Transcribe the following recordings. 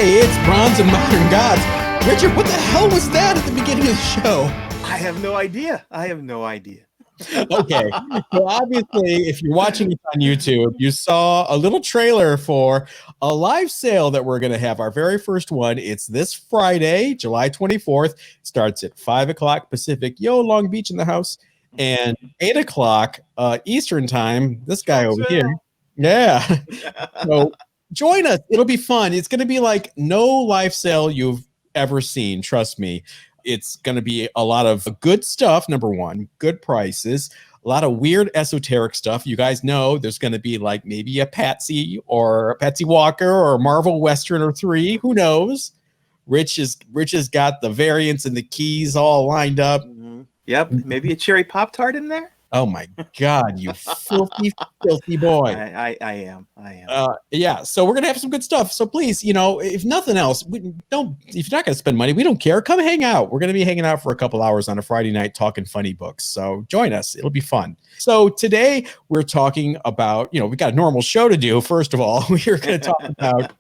Hey, it's Bronze and Modern Gods. Richard, what the hell was that at the beginning of the show? I have no idea. Okay, so obviously, if you're watching it on YouTube, you saw a little trailer for a live sale that we're going to have, our very first one. It's this Friday, July 24th. Starts at 5 o'clock Pacific. Yo, Long Beach in the house. And 8 o'clock Eastern time. This guy over here. Yeah. So join us. It'll be fun. It's going to be like no live sale you've ever seen. Trust me. It's going to be a lot of good stuff. Number one, good prices, a lot of weird esoteric stuff. You guys know there's going to be like maybe a Patsy or a Patsy Walker or a Marvel Western or 3. Who knows? Rich has got the variants and the keys all lined up. Mm-hmm. Yep. Maybe a cherry Pop-Tart in there. Oh my God, you filthy boy. I am. Yeah, so we're going to have some good stuff. So please, if nothing else, if you're not going to spend money, we don't care. Come hang out. We're going to be hanging out for a couple hours on a Friday night talking funny books. So join us. It'll be fun. So today we're talking about, we got a normal show to do. First of all, we're going to talk about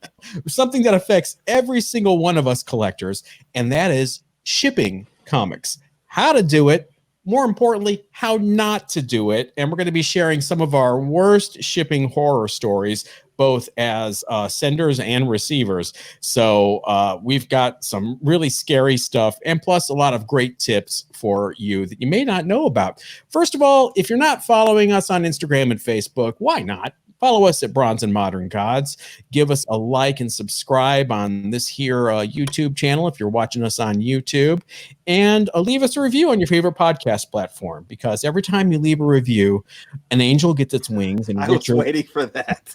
something that affects every single one of us collectors, and that is shipping comics. How to do it. More importantly, how not to do it. And we're going to be sharing some of our worst shipping horror stories, both as senders and receivers. So we've got some really scary stuff and plus a lot of great tips for you that you may not know about. First of all, if you're not following us on Instagram and Facebook, why not? Follow us at Bronze and Modern Gods. Give us a like and subscribe on this here YouTube channel if you're watching us on YouTube. And leave us a review on your favorite podcast platform, because every time you leave a review, an angel gets its wings. And I was waiting for that.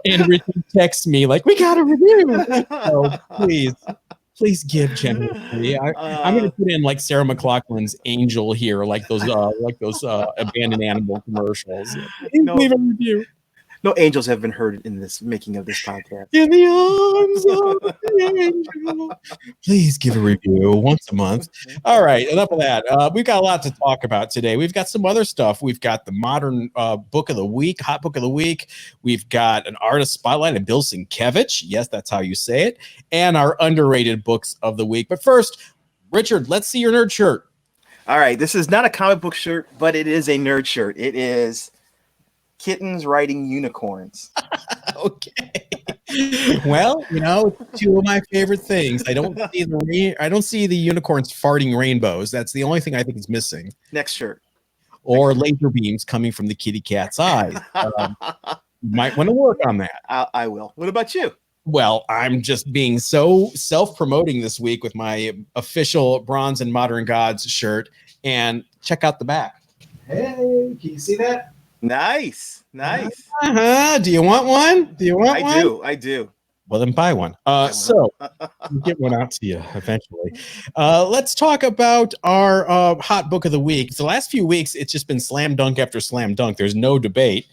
And Richard texts me like, we got a review. So please give generously. I'm going to put in like Sarah McLachlan's Angel here, like those abandoned animal commercials. Leave a review. No angels have been heard in this making of this podcast. In the arms of the angel. Please give a review once a month. All right, enough of that. We've got a lot to talk about today. We've got some other stuff. We've got the modern book of the week, hot book of the week. We've got an artist spotlight of Bill Sienkiewicz. Yes, that's how you say it. And our underrated books of the week. But first, Richard, let's see your nerd shirt. All right, this is not a comic book shirt, but it is a nerd shirt. It is kittens riding unicorns. Okay. Well, two of my favorite things. I don't see the unicorns farting rainbows. That's the only thing I think is missing. Next shirt. Or laser beams coming from the kitty cat's eyes. You might want to work on that. I will. What about you? Well, I'm just being so self-promoting this week with my official Bronze and Modern Gods shirt. And check out the back. Hey, can you see that? Nice. Do you want one? I do. Well, then buy one. So we'll get one out to you eventually. Let's talk about our hot book of the week. The last few weeks, it's just been slam dunk after slam dunk. There's no debate.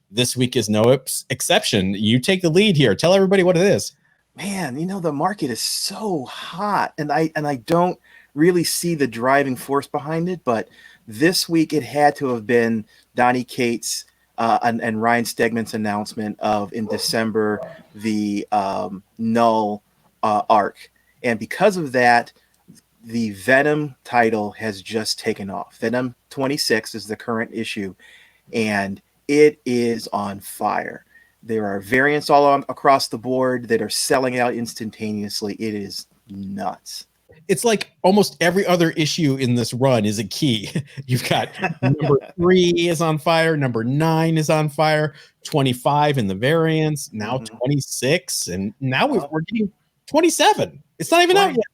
This week is no exception. You take the lead here. Tell everybody what it is. Man, the market is so hot, and I don't really see the driving force behind it, but this week it had to have been Donny Cates and Ryan Stegman's announcement of in December the Null arc, and because of that, the Venom title has just taken off. Venom 26 is the current issue, and it is on fire. There are variants across the board that are selling out instantaneously. It is nuts. It's like almost every other issue in this run is a key. You've got number 3 is on fire, number 9 is on fire, 25 in the variants, now 26, and now we're getting 27. It's not even out yet.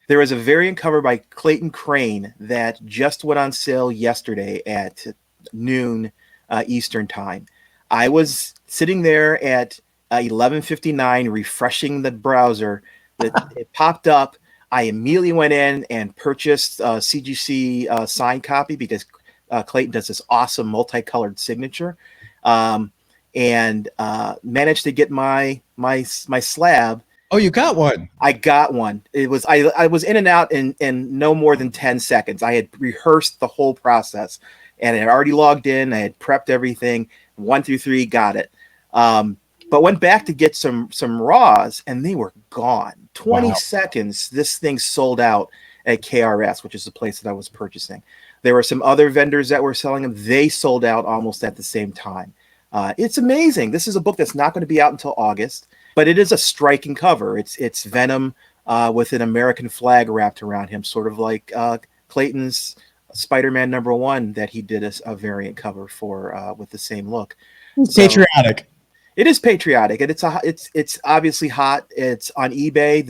There is a variant cover by Clayton Crane that just went on sale yesterday at noon Eastern time. I was sitting there at 11:59 refreshing the browser. It popped up. I immediately went in and purchased a CGC signed copy because Clayton does this awesome multicolored signature, and managed to get my slab. Oh, you got one. I got one. It was I was in and out in no more than 10 seconds. I had rehearsed the whole process, and I had already logged in. I had prepped everything 1 through 3. Got it. but went back to get some raws, and they were gone. 20 Wow. seconds, this thing sold out at KRS, which is the place that I was purchasing. There were some other vendors that were selling them. They sold out almost at the same time. It's amazing. This is a book that's not going to be out until August, but it is a striking cover. It's Venom with an American flag wrapped around him, sort of like Clayton's Spider-Man #1 that he did a variant cover for with the same look. So Patriotic. it is patriotic, and it's obviously hot. It's on eBay.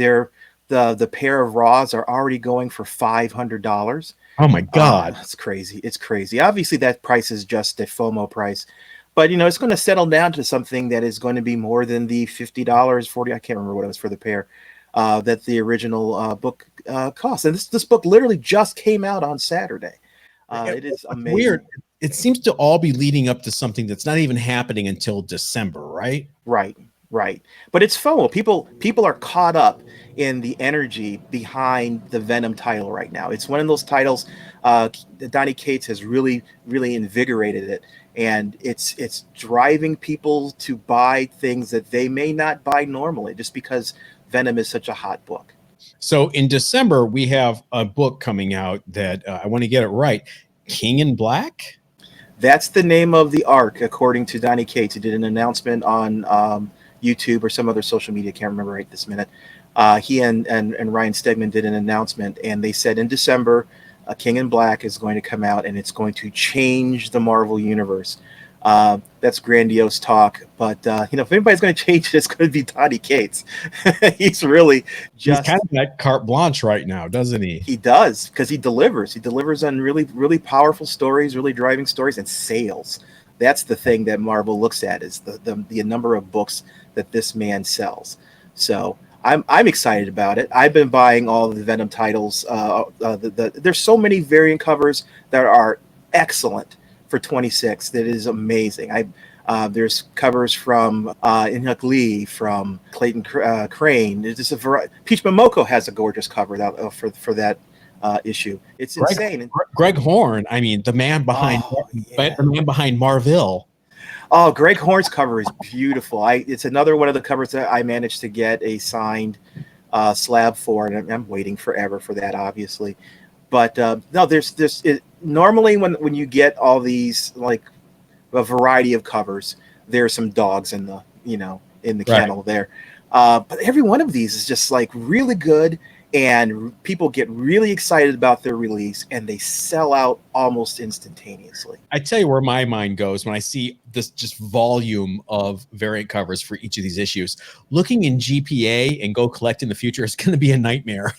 The pair of raws are already going for $500. Oh my God. It's crazy. It's crazy. Obviously, that price is just a FOMO price, but it's going to settle down to something that is going to be more than the $50, 40. I can't remember what it was for the pair that the original book cost. And this book literally just came out on Saturday. It is amazing. Weird. It seems to all be leading up to something that's not even happening until December, right? Right. But it's FOMO. People are caught up in the energy behind the Venom title right now. It's one of those titles. Donny Cates has really invigorated it, and it's driving people to buy things that they may not buy normally, just because Venom is such a hot book. So in December, we have a book coming out that I want to get it right. King in Black? That's the name of the arc, according to Donny Cates. He did an announcement on YouTube or some other social media. Can't remember right this minute. He and Ryan Stegman did an announcement, and they said in December, King in Black is going to come out, and it's going to change the Marvel universe. That's grandiose talk, but if anybody's going to change it, it's going to be Donny Cates. He's kind of that carte blanche right now, doesn't he? He does, because he delivers on really powerful stories, really driving stories, and sales. That's the thing that Marvel looks at, is the number of books that this man sells. So I'm excited about it. I've been buying all of the Venom titles. There's so many variant covers that are excellent for 26. That is amazing. There's covers from Inhyuk Lee, from Clayton Crane. There's just a variety. Peach Momoko has a gorgeous cover for that issue. It's insane. Greg Horn, I mean, the man behind Marvel. Oh, Greg Horn's cover is beautiful. It's another one of the covers that I managed to get a signed slab for, and I'm waiting forever for that, obviously. But no, normally when you get all these, like a variety of covers, there's some dogs in the kennel there. But every one of these is just like really good, and people get really excited about their release, and they sell out almost instantaneously. I tell you where my mind goes when I see this just volume of variant covers for each of these issues. Looking in GPA and go collect in the future is going to be a nightmare.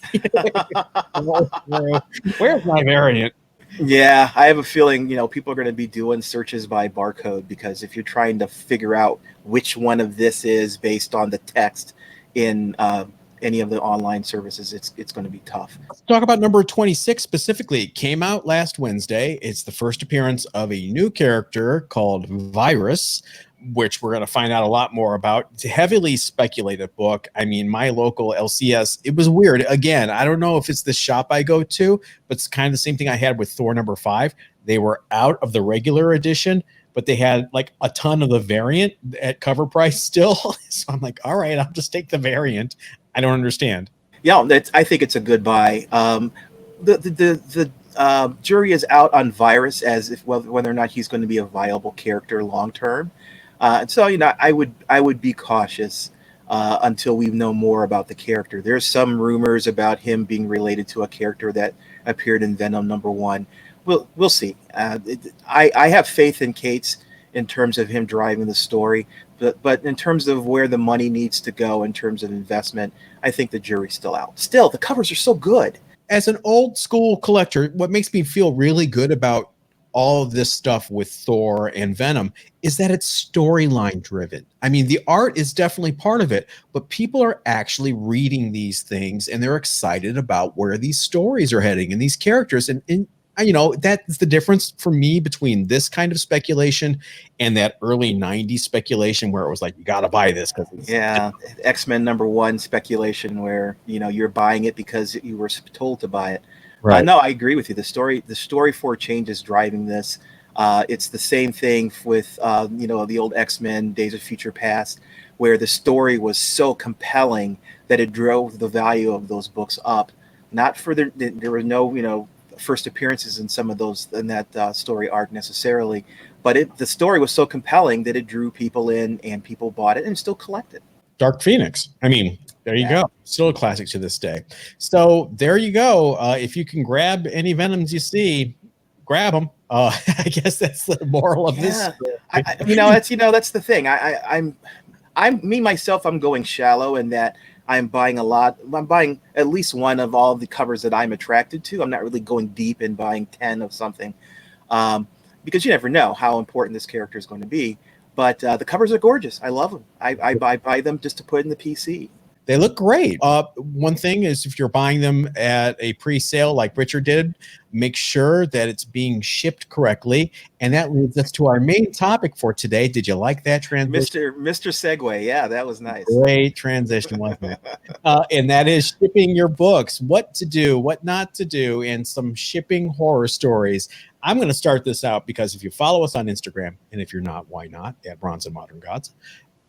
Where's my variant? Yeah, I have a feeling, people are going to be doing searches by barcode, because if you're trying to figure out which one of this is based on the text in any of the online services, it's going to be tough. Let's talk about number 26 specifically. It came out last Wednesday. It's the first appearance of a new character called Virus, which we're going to find out a lot more about. It's a heavily speculative book. I mean, my local LCS, it was weird. Again, I don't know if it's the shop I go to, but it's kind of the same thing I had with Thor #5. They were out of the regular edition, but they had like a ton of the variant at cover price still. So I'm like, all right, I'll just take the variant. I don't understand. Yeah, I think it's a good buy. The jury is out on Virus as if whether or not he's going to be a viable character long term. And so, I would be cautious until we know more about the character. There's some rumors about him being related to a character that appeared in Venom #1. We'll see. I have faith in Cates in terms of him driving the story, but in terms of where the money needs to go in terms of investment, I think the jury's still out. Still, the covers are so good. As an old school collector, what makes me feel really good about all of this stuff with Thor and Venom is that it's storyline driven. I mean, the art is definitely part of it, but people are actually reading these things and they're excited about where these stories are heading and these characters. And that's the difference for me between this kind of speculation and that early 90s speculation where it was like, you got to buy this. X-Men #1 speculation where, you're buying it because you were told to buy it. Right. No, I agree with you. The story for change is driving this. It's the same thing with the old X-Men, Days of Future Past, where the story was so compelling that it drove the value of those books up. Not for there were no first appearances in some of those in that story arc necessarily, but the story was so compelling that it drew people in and people bought it and still collect it. Dark Phoenix. I mean, there you Yeah. go. Still a classic to this day. So there you go. If you can grab any Venoms you see, grab them. I guess that's the moral of this story. That's the thing. I'm me myself. I'm going shallow in that I'm buying a lot. I'm buying at least one of all the covers that I'm attracted to. I'm not really going deep in buying 10 of something, because you never know how important this character is going to be. But the covers are gorgeous. I love them. I buy them just to put in the PC. They look great. One thing is, if you're buying them at a pre-sale like Richard did, make sure that it's being shipped correctly. And that leads us to our main topic for today. Did you like that transition? Mr. Segue. Yeah, that was nice. Great transition, wasn't it? And that is shipping your books, what to do, what not to do, and some shipping horror stories. I'm going to start this out because if you follow us on Instagram, and if you're not, why not, at Bronze and Modern Gods,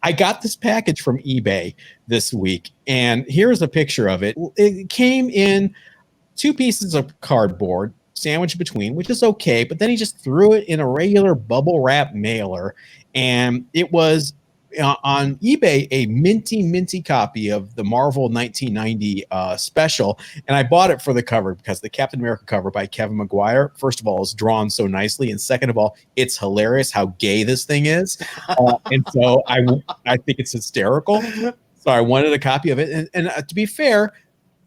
I got this package from eBay this week, and here's a picture of it. It came in 2 pieces of cardboard sandwiched between, which is okay, but then he just threw it in a regular bubble wrap mailer, and it was on eBay a minty copy of the Marvel 1990 special, and I bought it for the cover because the Captain America cover by Kevin Maguire, first of all, is drawn so nicely, and second of all, it's hilarious how gay this thing is, and so I think it's hysterical. So I wanted a copy of it, and to be fair,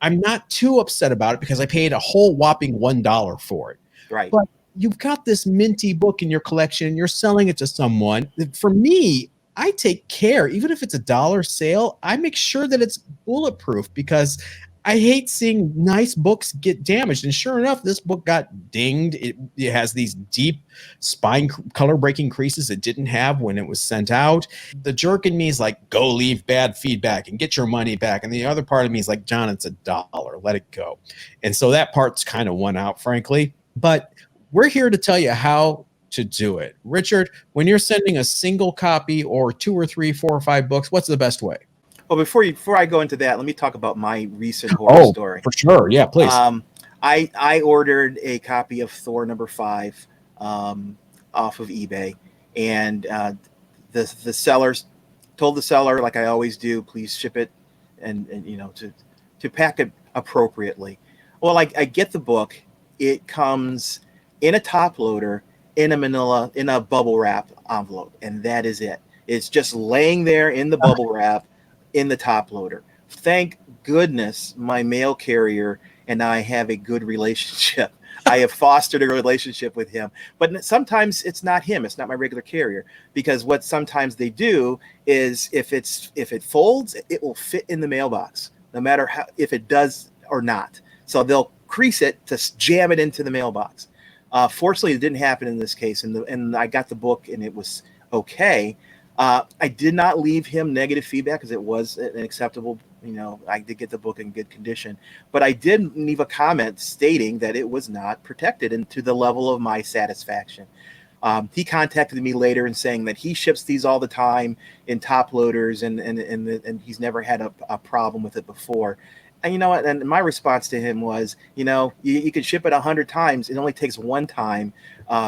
I'm not too upset about it because I paid a whole whopping $1 for it. Right. But you've got this minty book in your collection, you're selling it to someone. For me, I take care, even if it's $1 sale, I make sure that it's bulletproof because I hate seeing nice books get damaged. And sure enough, this book got dinged. It has these deep spine color breaking creases it didn't have when it was sent out. The jerk in me is like, go leave bad feedback and get your money back. And the other part of me is like, John, it's $1. Let it go. And so that part's kind of won out, frankly. But we're here to tell you how to do it. Richard, when you're sending a single copy or 2 or 3, 4 or 5 books, what's the best way? Well, before I go into that, let me talk about my recent horror story. For sure. Yeah, please. I ordered a copy of Thor #5 off of eBay, and the sellers told the seller, like I always do, please ship it and to pack it appropriately. Well, I get the book. It comes in a top loader in a bubble wrap envelope, and that is it. It's just laying there in the bubble wrap in the top loader. Thank goodness my mail carrier and I have a good relationship. I have fostered a relationship with him, but sometimes it's not him. It's not my regular carrier, because what sometimes they do is if it folds, it will fit in the mailbox, no matter how, if it does or not. So they'll crease it to jam it into the mailbox. Fortunately, it didn't happen in this case, and I got the book and it was okay. I did not leave him negative feedback because it was an acceptable, I did get the book in good condition, but I did leave a comment stating that it was not protected and to the level of my satisfaction. He contacted me later and saying that he ships these all the time in top loaders and he's never had a problem with it before. And you know what? And my response to him was, you can ship it 100 times. It only takes one time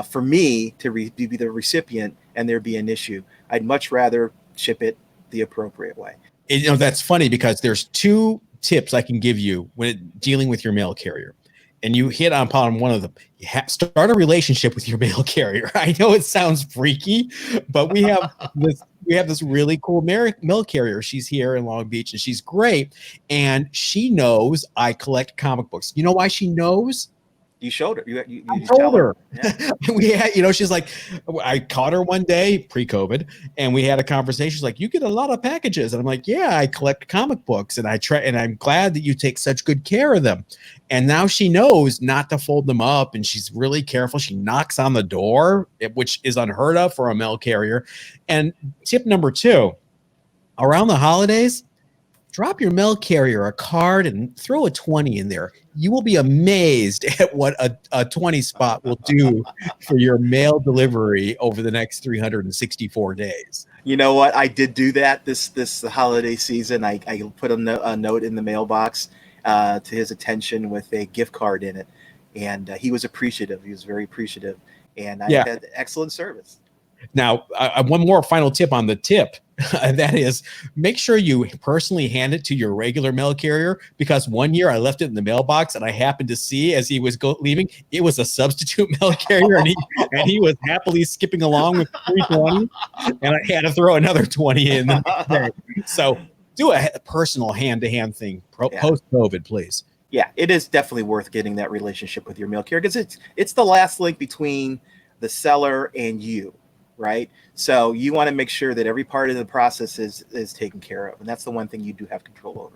for me to be the recipient and there be an issue. I'd much rather ship it the appropriate way. That's funny because there's 2 tips I can give you when dealing with your mail carrier. And you hit upon one of them. You start a relationship with your mail carrier. I know it sounds freaky, but we have this really cool mail carrier. She's here in Long Beach, and she's great. And she knows I collect comic books. You know why she knows? You showed her. You told her. Yeah. She's like, I caught her one day pre-COVID, and we had a conversation. She's like, you get a lot of packages, and I'm like, yeah, I collect comic books, and I'm glad that you take such good care of them. And now she knows not to fold them up, and she's really careful. She knocks on the door, which is unheard of for a mail carrier. And tip number 2, around the holidays, drop your mail carrier a card and throw a 20 in there. You will be amazed at what a 20 spot will do for your mail delivery over the next 364 days. You know what? I did do that this holiday season. I put a note in the mailbox to his attention with a gift card in it, and he was appreciative. He was very appreciative, and I had excellent service. Now, one more final tip on the tip. That is, make sure you personally hand it to your regular mail carrier, because one year I left it in the mailbox and I happened to see as he was leaving, it was a substitute mail carrier, and he was happily skipping along with 320, and I had to throw another 20 in there. So do a personal hand-to-hand thing post-COVID, please. Yeah, it is definitely worth getting that relationship with your mail carrier, because it's the last link between the seller and you. Right. So you want to make sure that every part of the process is taken care of. And that's the one thing you do have control over.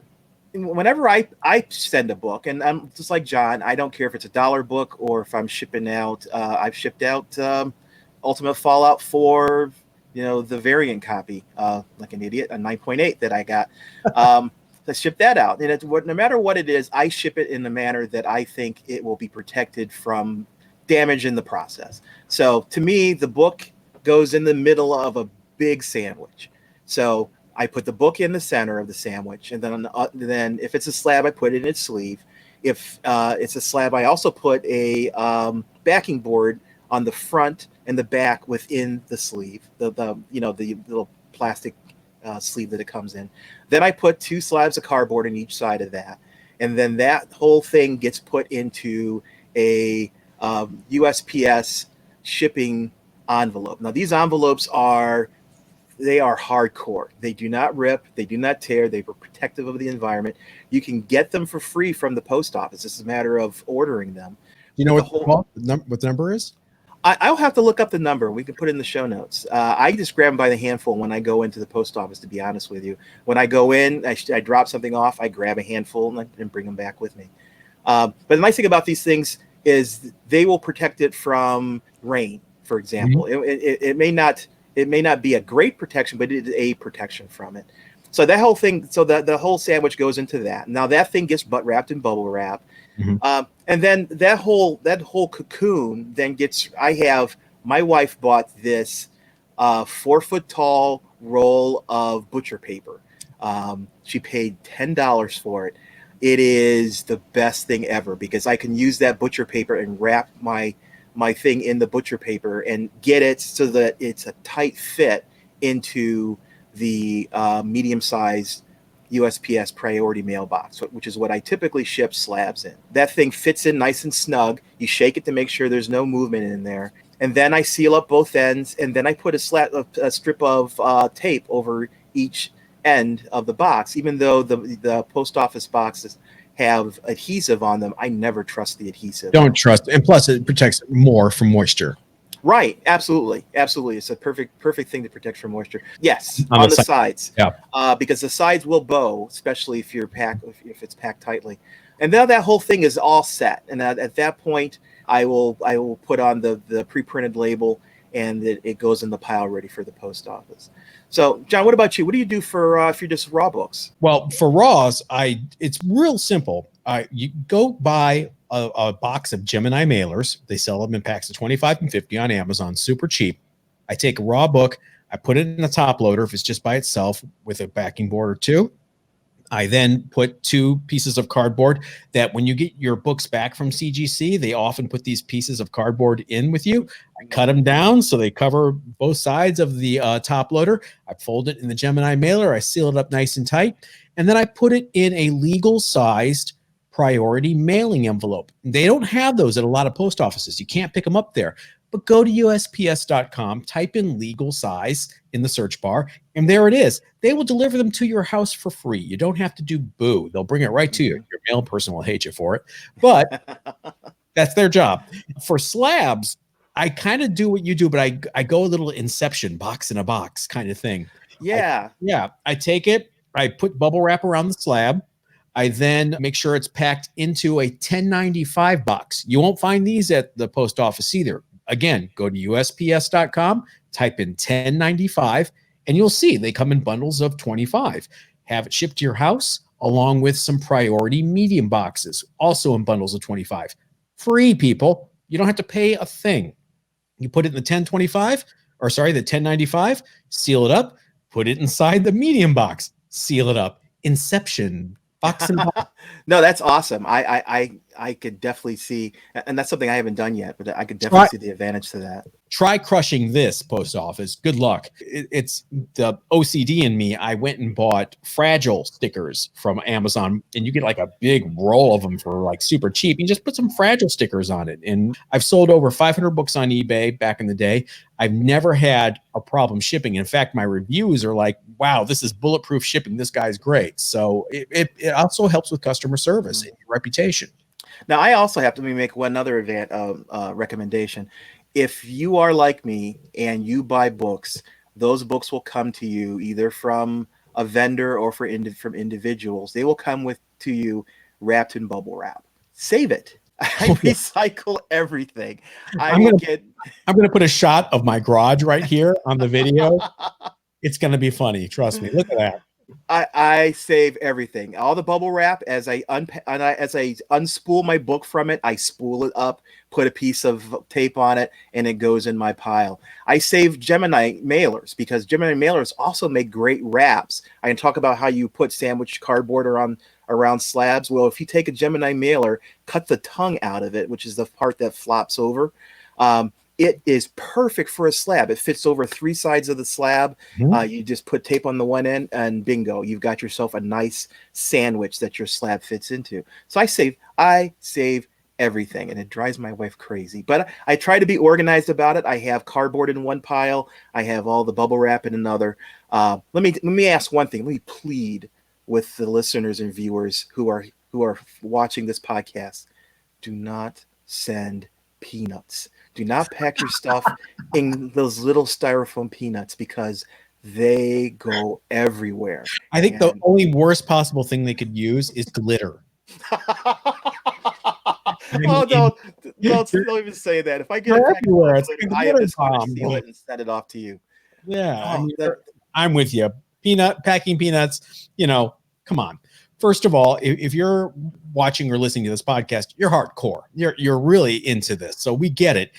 And whenever I send a book, and I'm just like John, I don't care if it's $1 book or if I'm shipping out, I've shipped out Ultimate Fallout 4, the variant copy, like an idiot, a 9.8 that I got. To ship that out. And no matter what it is, I ship it in a manner that I think it will be protected from damage in the process. So to me, the book goes in the middle of a big sandwich. So I put the book in the center of the sandwich, and then if it's a slab, I put it in its sleeve. If it's a slab, I also put a backing board on the front and the back within the sleeve, the little plastic sleeve that it comes in. Then I put 2 slabs of cardboard on each side of that, and then that whole thing gets put into a USPS shipping envelope. Now these envelopes are hardcore. They do not rip, they do not tear, they are protective of the environment. You can get them for free from the post office. It's a matter of ordering them. You know what the number is? I'll have to look up the number. We can put it in the show notes. I just grab them by the handful when I go into the post office, to be honest with you. When I go in, I drop something off, I grab a handful and bring them back with me. But the nice thing about these things is they will protect it from rain. For example, it may not be a great protection, but it is a protection from it. So that whole thing, the whole sandwich goes into that. Now that thing gets butt wrapped in bubble wrap, and then that whole cocoon then gets. My wife bought this 4-foot tall roll of butcher paper. She paid $10 for it. It is the best thing ever, because I can use that butcher paper and wrap my thing in the butcher paper and get it so that it's a tight fit into the medium-sized USPS priority mailbox, which is what I typically ship slabs in. That thing fits in nice and snug. You shake it to make sure there's no movement in there. And then I seal up both ends, and then I put a strip of tape over each end of the box. Even though the post office boxes have adhesive on them, I never trust the adhesive. Don't trust, and plus it protects more from moisture. Right, absolutely. It's a perfect thing to protect from moisture. Yes, on the sides. Yeah. Because the sides will bow, especially if it's packed tightly. And now that whole thing is all set, and at that point, I will put on the pre-printed label, and it goes in the pile ready for the post office. So, John, what about you? What do you do for if you're just raw books? Well, for raws, it's real simple. You go buy a box of Gemini mailers. They sell them in packs of 25 and 50 on Amazon, super cheap. I take a raw book, I put it in a top loader if it's just by itself with a backing board or 2. I then put 2 pieces of cardboard that when you get your books back from CGC, they often put these pieces of cardboard in with you. I cut them down so they cover both sides of the top loader. I fold it in the Gemini mailer. I seal it up nice and tight. And then I put it in a legal sized priority mailing envelope. They don't have those at a lot of post offices. You can't pick them up there. But go to USPS.com, type in legal size in the search bar, and there it is. They will deliver them to your house for free. You don't have to do boo. They'll bring it right to you. Your mail person will hate you for it, but that's their job. For slabs, I kind of do what you do, but I go a little Inception, box in a box kind of thing. Yeah. I take it, I put bubble wrap around the slab. I then make sure it's packed into a 1095 box. You won't find these at the post office either. Again, go to USPS.com, type in 1095, and you'll see they come in bundles of 25. have it shipped to your house along with some priority medium boxes, also in bundles of 25. Free, people. You don't have to pay a thing. You put it in the 1025, or sorry, the 1095, seal it up, put it inside the medium box, seal it up. Inception. Box and box. No, that's awesome. I could definitely see, and that's something I haven't done yet, but I could definitely see the advantage to that. Try crushing this, post office. Good luck. It's the OCD in me. I went and bought fragile stickers from Amazon, and you get like a big roll of them for like super cheap. You just put some fragile stickers on it. And I've sold over 500 books on eBay back in the day. I've never had a problem shipping. In fact, my reviews are like, wow, this is bulletproof shipping. This guy's great. So it also helps with customer service and reputation. Now, I also have to make one other recommendation. If you are like me and you buy books, those books will come to you either from a vendor or from individuals. They will come to you wrapped in bubble wrap. Save it. I recycle everything. I'm going to put a shot of my garage right here on the video. It's going to be funny. Trust me. Look at that. I save everything. All the bubble wrap, as I unspool my book from it, I spool it up, put a piece of tape on it, and it goes in my pile. I save Gemini mailers because Gemini mailers also make great wraps. I can talk about how you put sandwich cardboard around slabs. Well, if you take a Gemini mailer, cut the tongue out of it, which is the part that flops over, it is perfect for a slab. It fits over 3 sides of the slab. You just put tape on the one end and bingo, you've got yourself a nice sandwich that your slab fits into. So I save everything, and it drives my wife crazy. But I try to be organized about it. I have cardboard in one pile. I have all the bubble wrap in another. Let me ask one thing. Let me plead with the listeners and viewers who are watching this podcast. Do not send peanuts. Do not pack your stuff in those little styrofoam peanuts because they go everywhere. I think the only worst possible thing they could use is glitter. Don't even say that. If I get it everywhere, I am just going to steal it and send it off to you. Yeah, I'm with you. Packing peanuts, come on. First of all, if you're watching or listening to this podcast, you're hardcore. You're really into this. So we get it.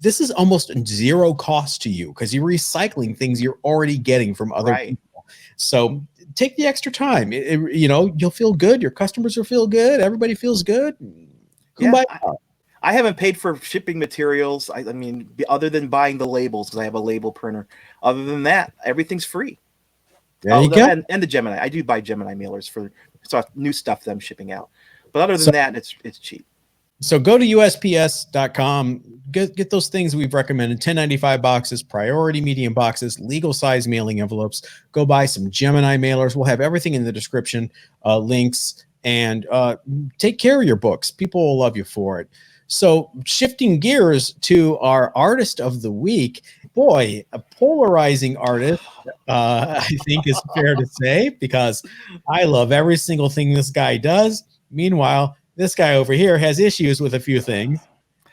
This is almost zero cost to you because you're recycling things you're already getting from other people. So take the extra time. You'll feel good. Your customers will feel good. Everybody feels good. I haven't paid for shipping materials. I mean, other than buying the labels because I have a label printer. Other than that, everything's free. There you go. And the Gemini. I do buy Gemini mailers for new stuff that I'm shipping out. But other than that, it's cheap. So go to USPS.com, get those things we've recommended, 1095 boxes, priority medium boxes, legal size mailing envelopes. Go buy some Gemini mailers. We'll have everything in the description, links, and take care of your books. People will love you for it. So shifting gears to our artist of the week, boy, a polarizing artist, I think is fair to say, because I love every single thing this guy does. Meanwhile, this guy over here has issues with a few things.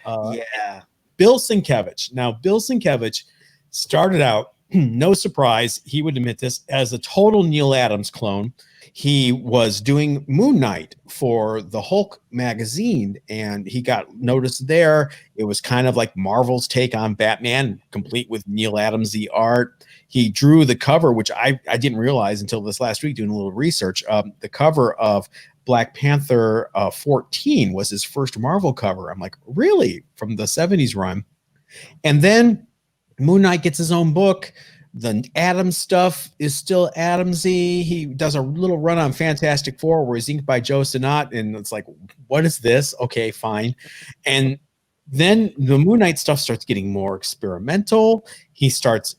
Bill Sienkiewicz. Now, Bill Sienkiewicz started out, no surprise, he would admit this, as a total Neil Adams clone. He was doing Moon Knight for the Hulk magazine, and he got noticed there. It was kind of like Marvel's take on Batman, complete with Neil Adams, the art. He drew the cover, which I didn't realize until this last week doing a little research. The cover of Black Panther 14 was his first Marvel cover. I'm like, really? From the 70s run. And then Moon Knight gets his own book. The Adams stuff is still Adamsy. He does a little run on Fantastic Four where he's inked by Joe Sinnott, and it's like, what is this? Okay, fine. And then the Moon Knight stuff starts getting more experimental. He starts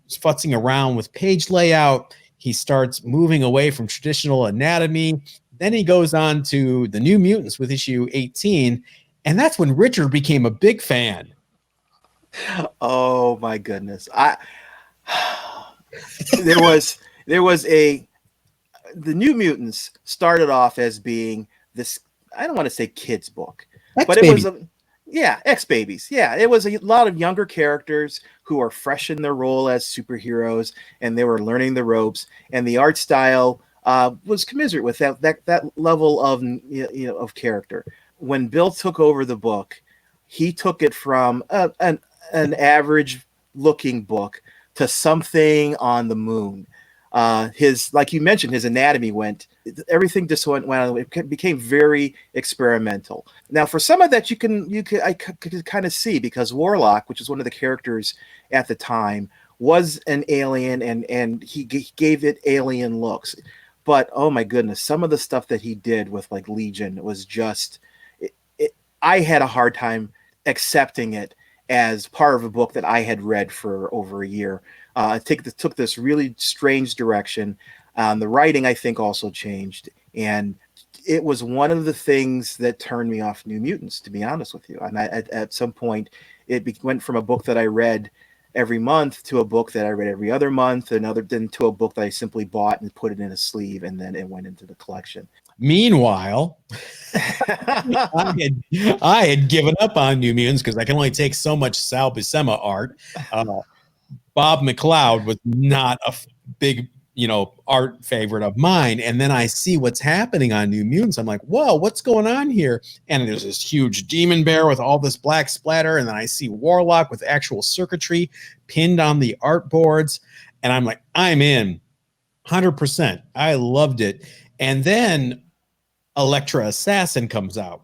futzing around with page layout. He starts moving away from traditional anatomy. Then he goes on to the New Mutants with issue 18, and that's when Richard became a big fan. Oh my goodness! The New Mutants started off as being this, I don't want to say kids book, but it Yeah, ex babies. Yeah, it was a lot of younger characters who are fresh in their role as superheroes, and they were learning the ropes. And the art style was commensurate with that level of of character. When Bill took over the book, he took it from an average looking book to something on the moon. His, like you mentioned, his anatomy went, everything just went, it became very experimental. Now, for some of that, I could kind of see, because Warlock, which is one of the characters at the time, was an alien, and he gave it alien looks. But oh my goodness, some of the stuff that he did with like Legion was just, I had a hard time accepting it as part of a book that I had read for over a year. It took this really strange direction. The writing, I think, also changed, and it was one of the things that turned me off New Mutants, to be honest with you. And at some point, went from a book that I read every month to a book that I read every other month, then to a book that I simply bought and put it in a sleeve, and then it went into the collection. Meanwhile, I had given up on New Mutants because I can only take so much Sal Buscema art. Bob McLeod was not a big, art favorite of mine. And then I see what's happening on New Mutants. I'm like, whoa, what's going on here? And there's this huge demon bear with all this black splatter. And then I see Warlock with actual circuitry pinned on the art boards. And I'm like, I'm in 100%. I loved it. And then Elektra Assassin comes out.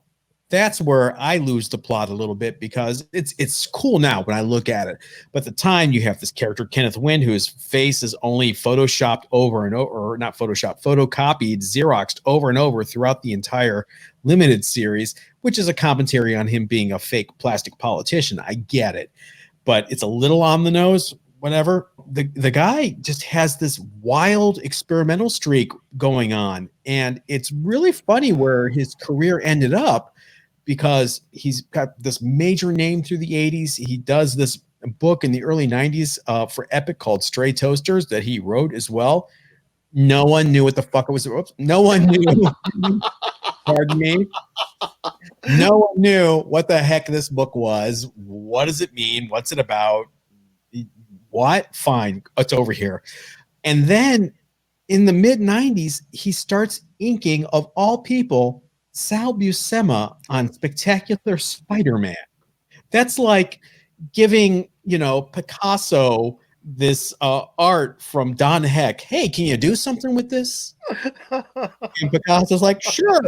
That's where I lose the plot a little bit, because it's cool now when I look at it. But at the time, you have this character, Kenneth Wynn, whose face is only photoshopped over and over, or not photoshopped, photocopied, Xeroxed over and over throughout the entire limited series, which is a commentary on him being a fake plastic politician. I get it, but it's a little on the nose. Whatever. The guy just has this wild experimental streak going on, and it's really funny where his career ended up, because he's got this major name through the 80s. He does this book in the early 90s for Epic called Stray Toasters that he wrote as well. No one knew what the fuck it was. Oops, no one knew. Pardon me. No one knew what the heck this book was. What does it mean? What's it about? What? Fine. It's over here. And then in the mid 90s, he starts inking, of all people, Sal Buscema on Spectacular Spider-Man. That's like giving, Picasso this art from Don Heck. Hey, can you do something with this? And Picasso's like, sure.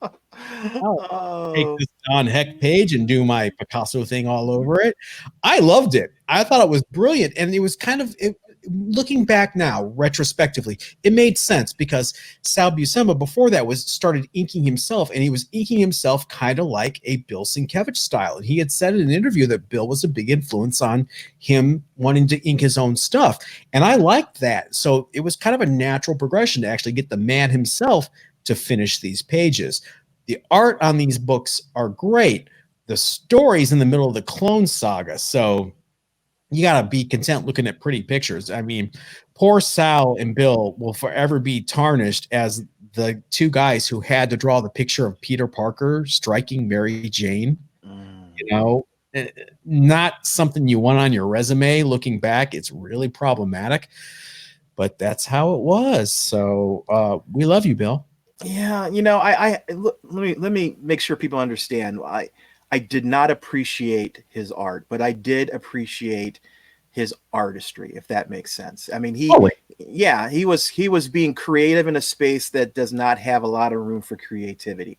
I'll take this Don Heck page and do my Picasso thing all over it. I loved it. I thought it was brilliant. And it was kind of, looking back now, retrospectively, it made sense, because Sal Buscema before that started inking himself, and he was inking himself kind of like a Bill Sienkiewicz style. And he had said in an interview that Bill was a big influence on him wanting to ink his own stuff. And I liked that. So it was kind of a natural progression to actually get the man himself to finish these pages. The art on these books are great. The story's in the middle of the Clone Saga, so you got to be content looking at pretty pictures. I mean, poor Sal and Bill will forever be tarnished as the two guys who had to draw the picture of Peter Parker striking Mary Jane. Not something you want on your resume. Looking back, it's really problematic, but that's how it was. So we love you, Bill. Yeah, let me make sure people understand. I did not appreciate his art, but I did appreciate his artistry, if that makes sense. I mean, he was being creative in a space that does not have a lot of room for creativity.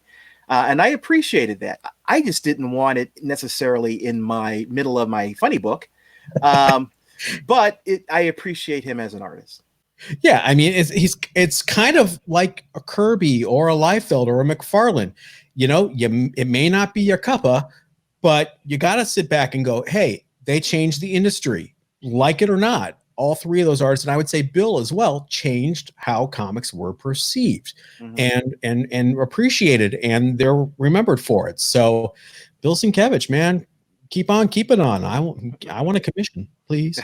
And I appreciated that. I just didn't want it necessarily in my middle of my funny book. But I appreciate him as an artist. Yeah, I mean, it's kind of like a Kirby or a Liefeld or a McFarlane. It may not be your cuppa, but you got to sit back and go, hey, they changed the industry, like it or not. All three of those artists, and I would say Bill as well, changed how comics were perceived and appreciated, and they're remembered for it. So, Bill Sienkiewicz, man, keep on keeping on. I want a commission, please.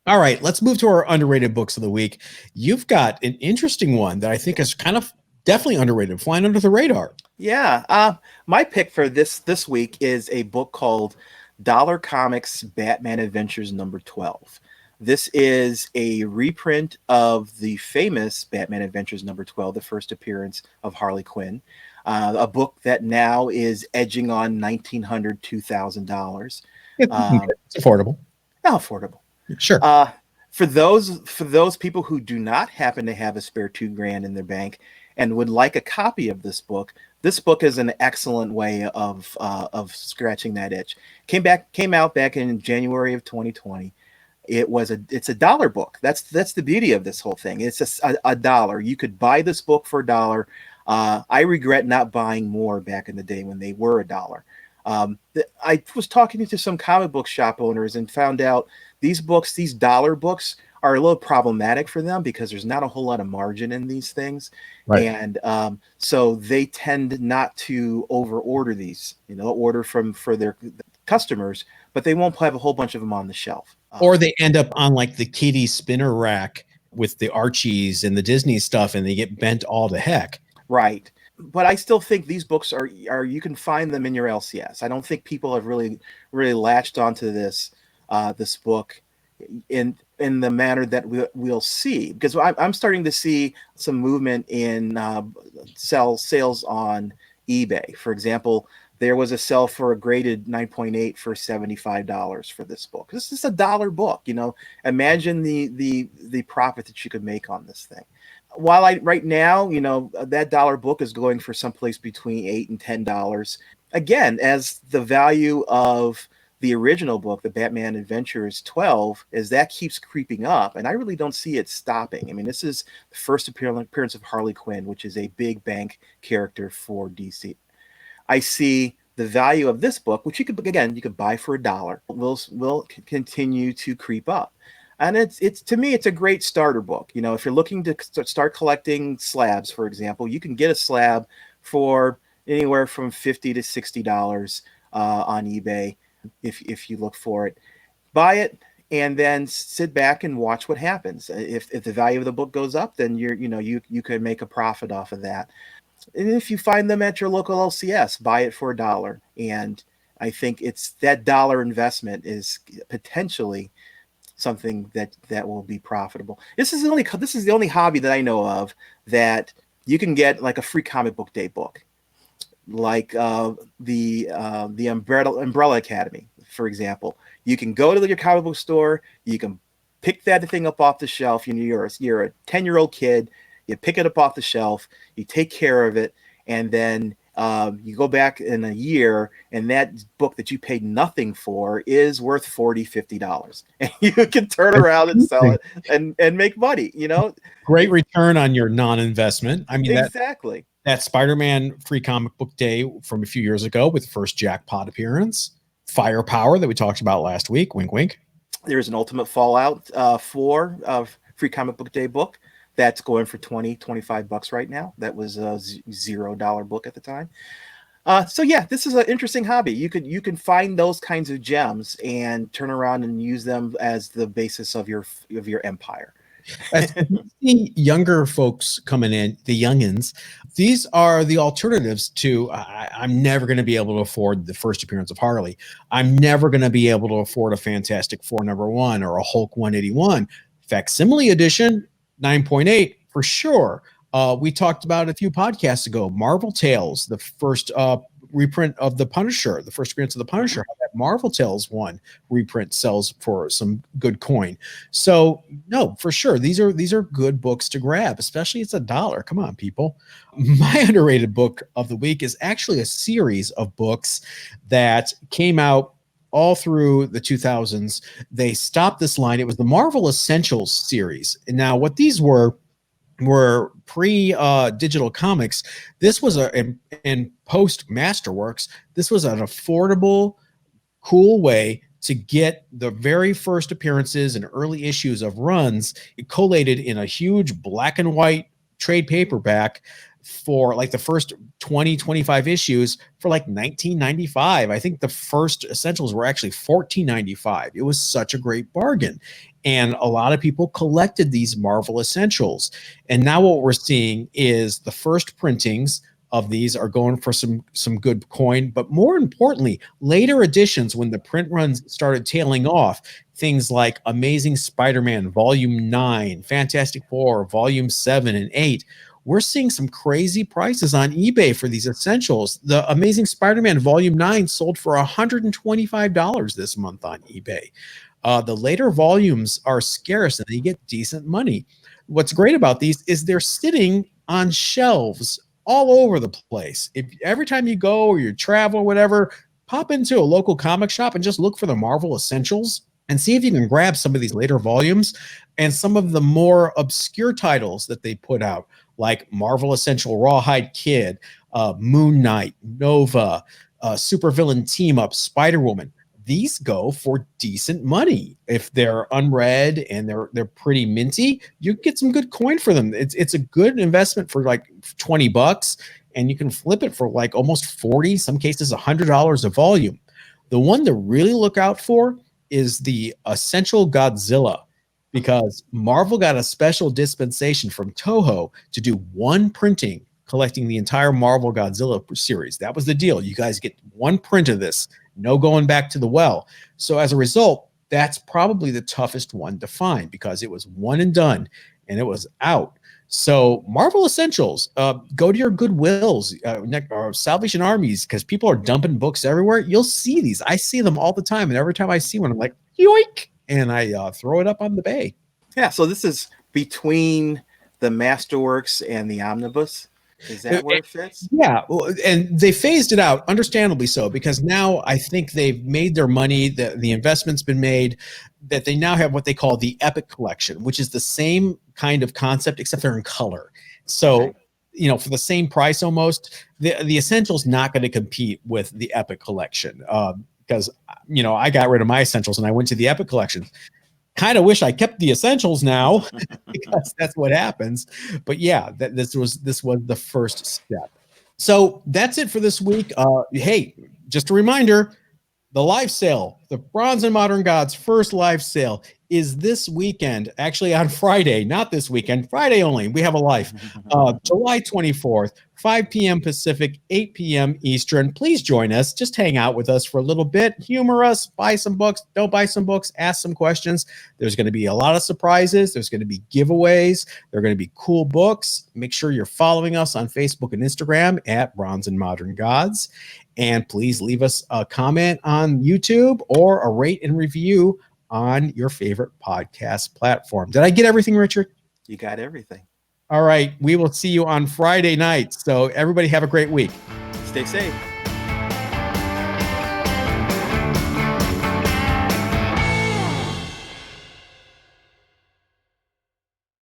All right, let's move to our underrated books of the week. You've got an interesting one that I think is kind of definitely underrated, flying under the radar. Yeah. My pick for this week is a book called Dollar Comics Batman Adventures number 12. This is a reprint of the famous Batman Adventures number 12, the first appearance of Harley Quinn, a book that now is edging on $1,900, $2,000. It's affordable. Now affordable. Sure. Uh, for those people who do not happen to have a spare 2 grand in their bank and would like a copy of this book is an excellent way of scratching that itch. Came out back in January of 2020. It's a dollar book. That's the beauty of this whole thing. It's a dollar. You could buy this book for a dollar. I regret not buying more back in the day when they were a dollar. I was talking to some comic book shop owners and found out these dollar books, are a little problematic for them because there's not a whole lot of margin in these things, Right. and so they tend not to over order these. Order for their customers, but they won't have a whole bunch of them on the shelf. Or they end up on like the kitty spinner rack with the Archies and the Disney stuff, and they get bent all to heck. Right. But I still think these books are you can find them in your LCS. I don't think people have really latched onto this book in the manner that we'll see, because I'm starting to see some movement in sales on eBay. For example, there was a sell for a graded 9.8 for $75 for this book. This is a dollar book. Imagine the profit that you could make on this thing. While right now, that dollar book is going for someplace between $8 and $10. Again, as the value of the original book, the Batman Adventures 12, as that keeps creeping up, and I really don't see it stopping. I mean, this is the first appearance of Harley Quinn, which is a big bank character for DC. I see the value of this book, which you could buy for a dollar, will continue to creep up. And it's to me, it's a great starter book. If you're looking to start collecting slabs, for example, you can get a slab for anywhere from $50 to $60 on eBay. If you look for it, buy it, and then sit back and watch what happens. If the value of the book goes up, then you could make a profit off of that. And if you find them at your local LCS, buy it for a dollar. And I think it's that dollar investment is potentially something that will be profitable. This is the only hobby that I know of that you can get like a free comic book day book, like the Umbrella Academy, for example. You can go to your comic book store, you can pick that thing up off the shelf. You're a 10-year-old kid, you pick it up off the shelf, you take care of it, and then you go back in a year, and that book that you paid nothing for is worth $40, $50, and you can turn around and sell it and make money. Great return on your non-investment. I mean, exactly. That Spider-Man free comic book day from a few years ago with the first jackpot appearance, Firepower that we talked about last week, wink, wink. There's an Ultimate Fallout 4 free comic book day book that's going for $20-$25 right now. That was a $0 book at the time. So yeah, this is an interesting hobby. You can find those kinds of gems and turn around and use them as the basis of your empire. Younger folks coming in, the youngins, these are the alternatives to I'm never going to be able to afford the first appearance of Harley. I'm never going to be able to afford a Fantastic Four #1 or a Hulk 181. Facsimile edition, 9.8 for sure. We talked about it a few podcasts ago. Marvel Tales, the first reprint of the Punisher, the first appearance of the Punisher. That Marvel Tales 1 reprint sells for some good coin. So no, for sure, these are good books to grab, especially it's $1. Come on, people. My underrated book of the week is actually a series of books that came out all through the 2000s. They stopped this line. It was the Marvel Essentials series. And now what these were pre-digital comics. This was in post Masterworks. This was an affordable, cool way to get the very first appearances and early issues of runs. It collated in a huge black and white trade paperback for like the first 20-25 issues for like $19.95. I think the first Essentials were actually $14.95. It was such a great bargain. And a lot of people collected these Marvel Essentials. And now what we're seeing is the first printings of these are going for some good coin. But more importantly, later editions, when the print runs started tailing off, things like Amazing Spider-Man Volume 9, Fantastic Four Volume 7 and 8, we're seeing some crazy prices on eBay for these essentials. The Amazing Spider-Man Volume 9 sold for $125 this month on eBay. The later volumes are scarce and they get decent money. What's great about these is they're sitting on shelves all over the place. If every time you go or you travel or whatever, pop into a local comic shop and just look for the Marvel Essentials and see if you can grab some of these later volumes and some of the more obscure titles that they put out, like Marvel Essential Rawhide Kid, Moon Knight, Nova, Supervillain Team Up, Spider-Woman. These go for decent money. If they're unread and they're pretty minty, you get some good coin for them. It's a good investment for like $20, and you can flip it for like almost 40, some cases $100 a volume. The one to really look out for is the Essential Godzilla, because Marvel got a special dispensation from Toho to do one printing collecting the entire Marvel Godzilla series. That was the deal. You guys get one print of this. No going back to the well. So as a result, that's probably the toughest one to find because it was one and done and it was out. So Marvel Essentials, go to your Goodwills or Salvation Armies, because people are dumping books everywhere. You'll see these. I see them all the time. And every time I see one, I'm like, yoink, and I throw it up on the bay. Yeah, so this is between the Masterworks and the Omnibus. Is that where it fits? Yeah, and they phased it out, understandably so, because now I think they've made their money, the investment's been made, that they now have what they call the Epic Collection, which is the same kind of concept, except they're in color. So, you know, for the same price almost, the Essentials not going to compete with the Epic Collection because, you know, I got rid of my Essentials and I went to the Epic Collection. Kind of wish I kept the Essentials now because that's what happens. But yeah, this was the first step. So that's it for this week. Hey, just a reminder, the live sale, the Bronze and Modern Gods first live sale is this weekend, actually on Friday, not this weekend, Friday only. We have a live, July 24th, 5 p.m. Pacific, 8 p.m. Eastern. Please join us. Just hang out with us for a little bit, humor us, buy some books, don't buy some books, ask some questions. There's going to be a lot of surprises. There's going to be giveaways. There are going to be cool books. Make sure you're following us on Facebook and Instagram at Bronze and Modern Gods. And please leave us a comment on YouTube or a rate and review on your favorite podcast platform. Did I get everything, Richard? You got everything. All right. We will see you on Friday night. So everybody have a great week. Stay safe.